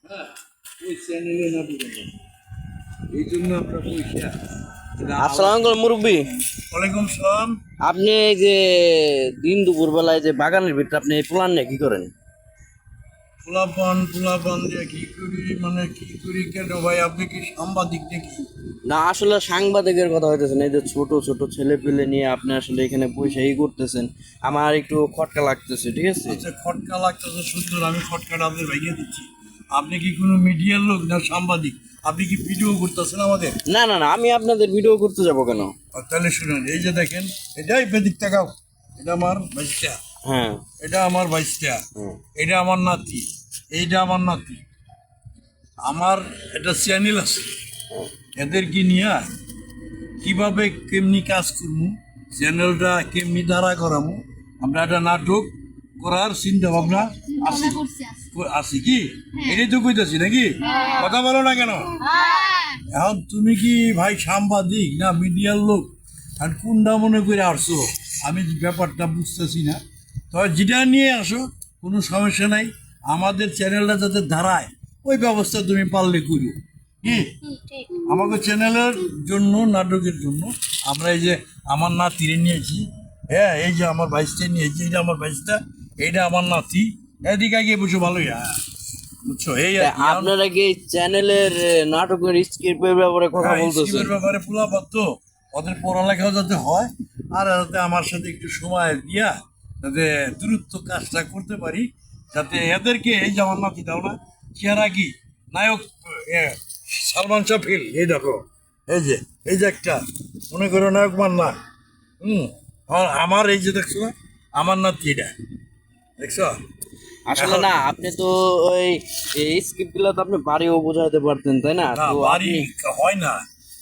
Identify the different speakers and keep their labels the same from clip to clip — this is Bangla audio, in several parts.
Speaker 1: হ্যাঁ, ওই চ্যানেলে না দিবেন, এই জন্য আপনার পয়সা।
Speaker 2: আসসালামু আলাইকুম মুরব্বী।
Speaker 1: ওয়ালাইকুম সালাম।
Speaker 2: আপনি এই যে দিন দুপুর বেলায় যে বাগানের ভিতরে আপনি প্ল্যান নিয়ে কি করেন?
Speaker 1: পোলাপান দিয়ে কি করি, মানে কি করি কেন ভাই? আপনি কি সাংবাদিক নাকি?
Speaker 2: না আসলে সাংবাদিকের কথা হইতেছে না, এই যে ছোট ছোট ছেলে পেলে নিয়ে আপনি আসলে এখানে পয়সা করতেছেন, আমার একটু খটকা লাগতেছে, ঠিক আছে?
Speaker 1: আচ্ছা, খটকা লাগতেছে সুন্দর, আমি খটকাটা আপনাদের ভাইয়ে দিচ্ছি। আপনি কি কোনো মিডিয়ার লোক না সাংবাদিক? আপনি কি ভিডিও করতেছেন আমাদের?
Speaker 2: না না না, আমি আপনাদের ভিডিও করতে যাব কেন?
Speaker 1: তাহলে শুনেন, এই যে দেখেন, এটাই বেদিক টাকাও, এটা আমার বাইশটা,
Speaker 2: হ্যাঁ
Speaker 1: এটা আমার বাইশটা,
Speaker 2: হ্যাঁ।
Speaker 1: এটা আমার নাতি, এইটা আমার নাতি। আমার একটা চ্যানেল আছে, এদেরকে নিয়ে কিভাবে কেমনি কাজ করবো, চ্যানেলটা কেমনি দাঁড়া করাবো, আমরা একটা নাটক করার চিন্তা ভাবনা আছে। আছি কি এটাই তো কইতাছি নাকি? কথা বলো না কেন? এখন তুমি কি ভাই সাংবাদিক না মিডিয়ার লোক, আর কোনটা মনে করে আসছো আমি ব্যাপারটা বুঝতেছি না। তবে যেটা নিয়ে আসো কোনো সমস্যা নাই, আমাদের চ্যানেলটা যাতে দাঁড়ায় ওই ব্যবস্থা তুমি পারলে করিও। কি আমাকে চ্যানেলের জন্য, নাটকের জন্য আমরা এই যে আমার নাতিরে নিয়েছি, হ্যাঁ এই যে আমার ভাইসটা নিয়েছি, এইটা আমার ভাইসটা, এইটা আমার নাতি, এদিকে গিয়ে বসে ভালোই। হ্যাঁ বুঝছো, এই আর কি।
Speaker 2: আপনারা কি চ্যানেলের নাটকের স্ক্রিপ্টের ব্যাপারে কথা বলতেছেন?
Speaker 1: স্কিমের ব্যাপারে পোলাপাত তো, ওদের পড়ালেখাও যাতে হয়, আর যাতে আমার সাথে একটু সময় দিয়া যাতে দ্রুত কাজটা করতে পারি, যাতে এদেরকে এই যে আমার নাতি দাও না চেহারা কি নায়ক, সালমান শাফিল, এই দেখো এই যে একটা মনে করো নায়ক মান্না, আর আমার এই যে দেখছো না আমার নাতি, এটা দেখছো?
Speaker 2: আসলে না, আপনি তো ওই স্ক্রিপ্ট গুলো তো আপনি বাড়িও বোঝাতে পারতেন, তাই না?
Speaker 1: না
Speaker 2: তো
Speaker 1: বাড়ি
Speaker 2: আপনি
Speaker 1: হয় না,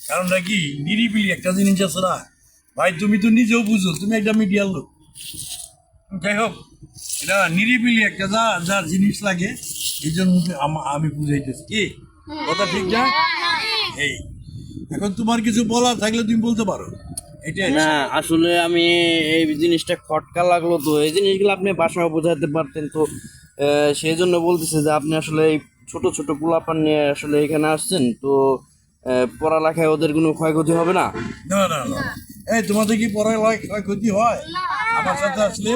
Speaker 1: কারণটা কি নিরিবিলি একটা জিনিস আছে না ভাই, তুমি তো নিজেও বুঝো, তুমি একটা মিডিয়ার লোক। যাই হোক, এটা নিরিবিলি একটা যা যা জিনিস লাগে, এই জন্য আমি বুঝাইতেছি। কি কথা ঠিক না? এই এখন তোমার কিছু বলার থাকলে তুমি বলতে পারো, এটাই।
Speaker 2: না আসলে আমি এই জিনিসটা খটকা লাগলো, তো এই জিনিসগুলো আপনি বাসায় বোঝাতে পারতেন তো। সেই জন্য বলতেছে যে আপনি আসলে এই ছোট ছোট পোলাপান নিয়ে আসলে এখানে আসছেন তো, পড়ালেখায় ওদের কোনো ক্ষয়ক্ষতি হবে না?
Speaker 1: না না না, এই তোমাদের কি পড়ালেখায় ক্ষতি হয়? আমার সাথে আসলে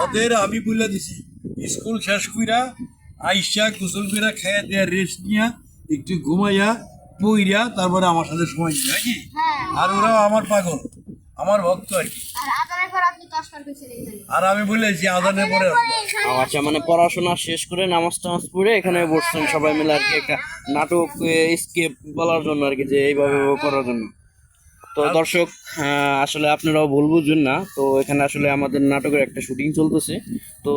Speaker 1: ওদের আমি বলে দিছি, স্কুল শেষ কইরা আইসা গোসল কইরা খেয়ে দেয়া রেস্ট নিয়া একটু ঘুমাইয়া পইরা তারপরে আমার সাথে সময় দিবে নাকি? আর ওরাও আমার পাগল, আমার ভক্ত আর কি। আর আমি বলেছি আজানের পরে আসবো।
Speaker 2: আচ্ছা, মানে পড়াশোনা শেষ করে নামাজ টামাজ পড়ে এখানে বসছেন সবাই মিলে আর কি, একটা নাটক স্কেপ বলার জন্য আর কি, যে এইভাবে করার জন্য। তো দর্শক, আসলে আপনারাও ভুল বুঝবেন না, তো এখানে আসলে আমাদের নাটকের একটা শুটিং চলতেছে, তো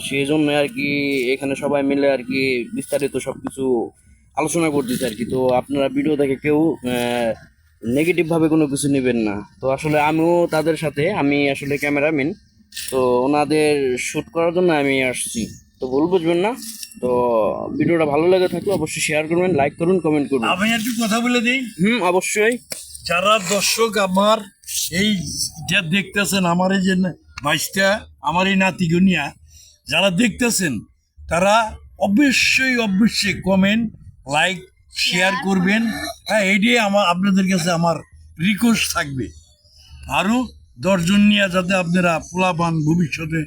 Speaker 2: সেই জন্য আর কি এখানে সবাই মিলে আর কি বিস্তারিত সবকিছু আলোচনা করতেছে আর কি। তো আপনারা ভিডিও দেখে কেউ নেগেটিভ ভাবে কোনো কিছু নেবেন না। তো আসলে আমিও তাদের সাথে, আমি আসলে ক্যামেরাম্যান, তো ওনাদের শ্যুট করার জন্য আমি আসছি, তো ভুল বুঝবেন না। তো ভিডিওটা ভালো লেগে থাকলে অবশ্যই শেয়ার করবেন, লাইক করুন, কমেন্ট করুন।
Speaker 1: আমি একটু কথা বলে দিই,
Speaker 2: অবশ্যই।
Speaker 1: যারা দর্শক আমার এই যে দেখতেছেন, আমার এই যে বাইশটা, আমার এই নাতিগুনিয়া যারা দেখতেছেন, তারা অবশ্যই কমেন্ট, লাইক, শেয়ার করবেন। হ্যাঁ, এইটাই আমার আপনাদের কাছে আমার রিকোয়েস্ট থাকবে। আরও 10 জন নিয়ে যাতে আপনারা পোলাপান ভবিষ্যতে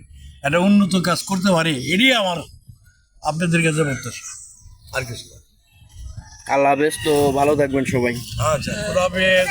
Speaker 1: একটা উন্নত কাজ করতে পারে, এটাই আমার আপনাদের কাছে প্রত্যাশা, আর কিছু না।
Speaker 2: আল্লাহ হাফেজ, তো ভালো থাকবেন সবাই।
Speaker 1: আচ্ছা, খোদা হাফেজ।